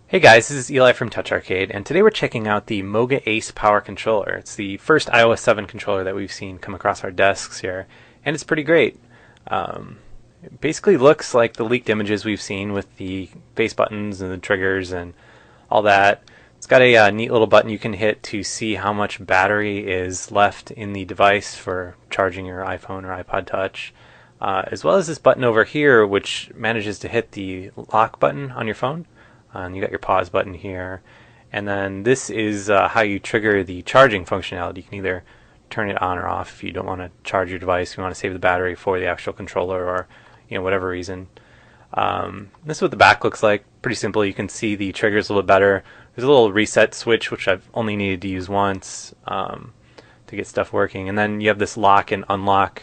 Hey guys, this is Eli from Touch Arcade, and today we're checking out the MOGA Ace Power controller. It's the first iOS 7 controller that we've seen come across our desks here, and it's pretty great. It basically looks like the leaked images we've seen with the face buttons and the triggers and all that. It's got a neat little button you can hit to see how much battery is left in the device for charging your iPhone or iPod Touch, as well as this button over here which manages to hit the lock button on your phone. And you got your pause button here, and then this is how you trigger the charging functionality. You can either turn it on or off if you don't want to charge your device, if you want to save the battery for the actual controller, or whatever reason. This is what the back looks like. Pretty simple. You can see the triggers a little bit better. There's a little reset switch which I've only needed to use once to get stuff working, and then you have this lock and unlock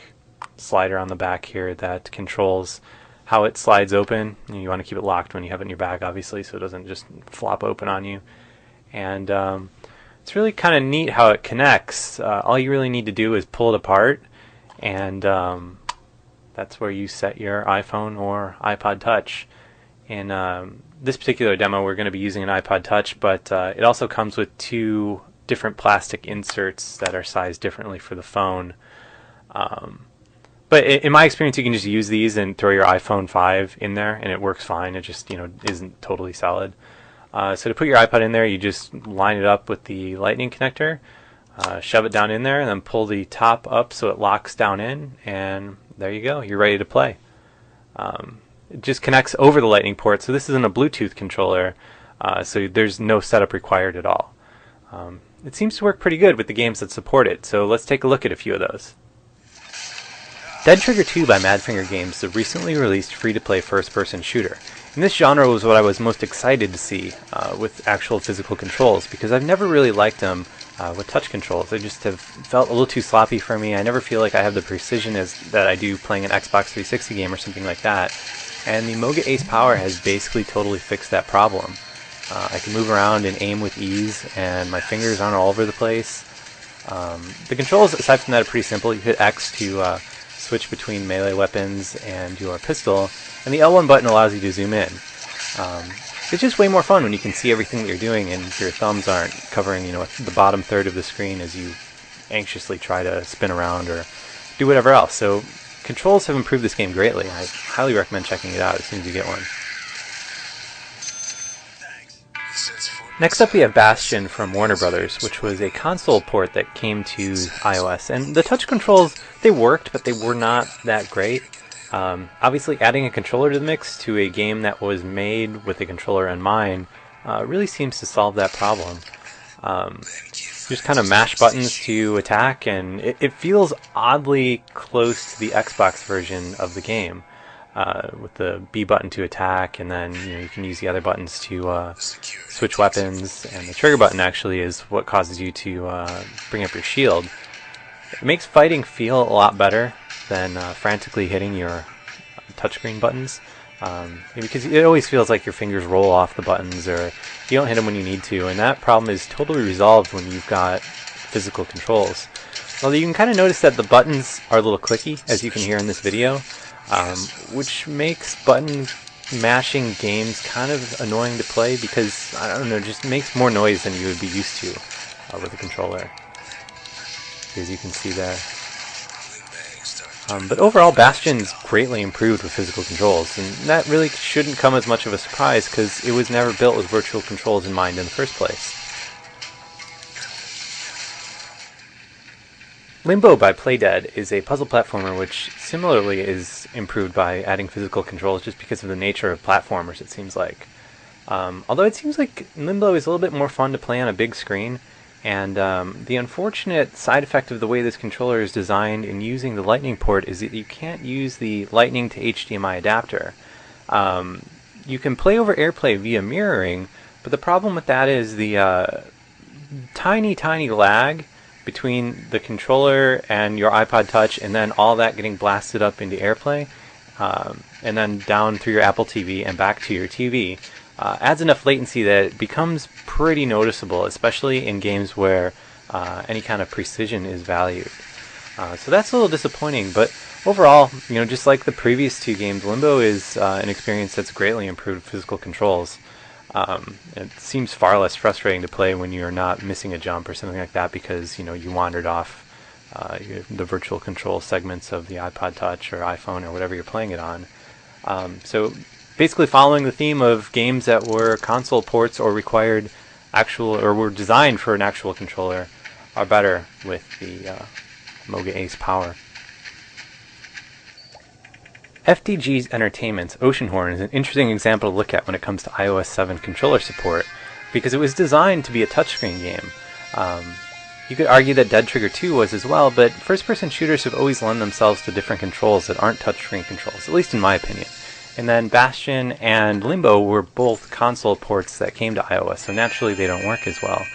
slider on the back here that controls how it slides open. You want to keep it locked when you have it in your bag, obviously, so it doesn't just flop open on you. And it's really kind of neat how it connects. All you really need to do is pull it apart, and that's where you set your iPhone or iPod Touch. In this particular demo, we're going to be using an iPod Touch, but it also comes with two different plastic inserts that are sized differently for the phone. But in my experience, you can just use these and throw your iPhone 5 in there, and it works fine. It just isn't totally solid. So to put your iPod in there, you just line it up with the lightning connector, shove it down in there, and then pull the top up so it locks down in, and there you go. You're ready to play. It just connects over the lightning port, so this isn't a Bluetooth controller, so there's no setup required at all. It seems to work pretty good with the games that support it, so let's take a look at a few of those. Dead Trigger 2 by Madfinger Games is a recently released free-to-play first-person shooter. And this genre was what I was most excited to see with actual physical controls, because I've never really liked them with touch controls. They just have felt a little too sloppy for me. I never feel like I have the precision that I do playing an Xbox 360 game or something like that. And the MOGA Ace Power has basically totally fixed that problem. I can move around and aim with ease, and my fingers aren't all over the place. The controls, aside from that, are pretty simple. You hit X to switch between melee weapons and your pistol, and the L1 button allows you to zoom in. It's just way more fun when you can see everything that you're doing and your thumbs aren't covering the bottom third of the screen as you anxiously try to spin around or do whatever else. So controls have improved this game greatly. I highly recommend checking it out as soon as you get one. Next up we have Bastion from Warner Brothers, which was a console port that came to iOS. And the touch controls, they worked, but they were not that great. Obviously adding a controller to the mix to a game that was made with a controller in mind really seems to solve that problem. Just kind of mash buttons to attack, and it feels oddly close to the Xbox version of the game. With the B button to attack, and then you can use the other buttons to switch weapons, and the trigger button actually is what causes you to bring up your shield. It makes fighting feel a lot better than frantically hitting your touchscreen buttons, because it always feels like your fingers roll off the buttons, or you don't hit them when you need to, and that problem is totally resolved when you've got physical controls. Although you can kind of notice that the buttons are a little clicky, as you can hear in this video, which makes button mashing games kind of annoying to play, because, I don't know, it just makes more noise than you would be used to with a controller, as you can see there. But overall, Bastion's greatly improved with physical controls, and that really shouldn't come as much of a surprise, because it was never built with virtual controls in mind in the first place. Limbo by Playdead is a puzzle platformer which similarly is improved by adding physical controls just because of the nature of platformers, it seems like. Although it seems like Limbo is a little bit more fun to play on a big screen, and the unfortunate side effect of the way this controller is designed in using the lightning port is that you can't use the lightning to HDMI adapter. You can play over AirPlay via mirroring, but the problem with that is the tiny lag between the controller and your iPod Touch, and then all that getting blasted up into AirPlay, and then down through your Apple TV and back to your TV, adds enough latency that it becomes pretty noticeable, especially in games where any kind of precision is valued. So that's a little disappointing, but overall, just like the previous two games, Limbo is an experience that's greatly improved physical controls. It seems far less frustrating to play when you're not missing a jump or something like that because you wandered off the virtual control segments of the iPod Touch or iPhone or whatever you're playing it on. So basically following the theme of games that were console ports or required actual or were designed for an actual controller are better with the MOGA Ace Power. FDG Entertainment's Oceanhorn is an interesting example to look at when it comes to iOS 7 controller support because it was designed to be a touchscreen game. You could argue that Dead Trigger 2 was as well, but first-person shooters have always lent themselves to different controls that aren't touchscreen controls, at least in my opinion. And then Bastion and Limbo were both console ports that came to iOS, so naturally they don't work as well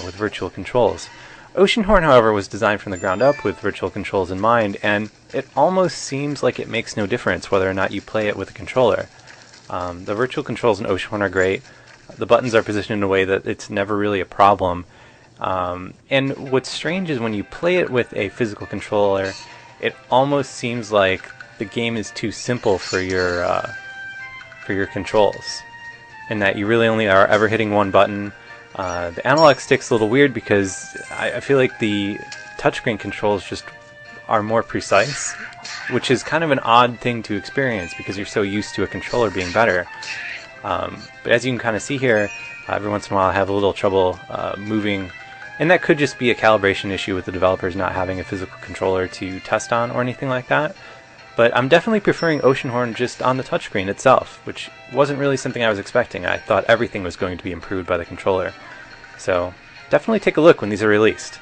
with virtual controls. Oceanhorn, however, was designed from the ground up with virtual controls in mind, and it almost seems like it makes no difference whether or not you play it with a controller. The virtual controls in Oceanhorn are great. The buttons are positioned in a way that it's never really a problem. And what's strange is when you play it with a physical controller, it almost seems like the game is too simple for your controls, in that you really only are ever hitting one button. The analog stick's a little weird because I feel like the touchscreen controls just are more precise, which is kind of an odd thing to experience because you're so used to a controller being better. But as you can kind of see here, every once in a while I have a little trouble moving, and that could just be a calibration issue with the developers not having a physical controller to test on or anything like that. But I'm definitely preferring Oceanhorn just on the touchscreen itself, which wasn't really something I was expecting. I thought everything was going to be improved by the controller. So definitely take a look when these are released.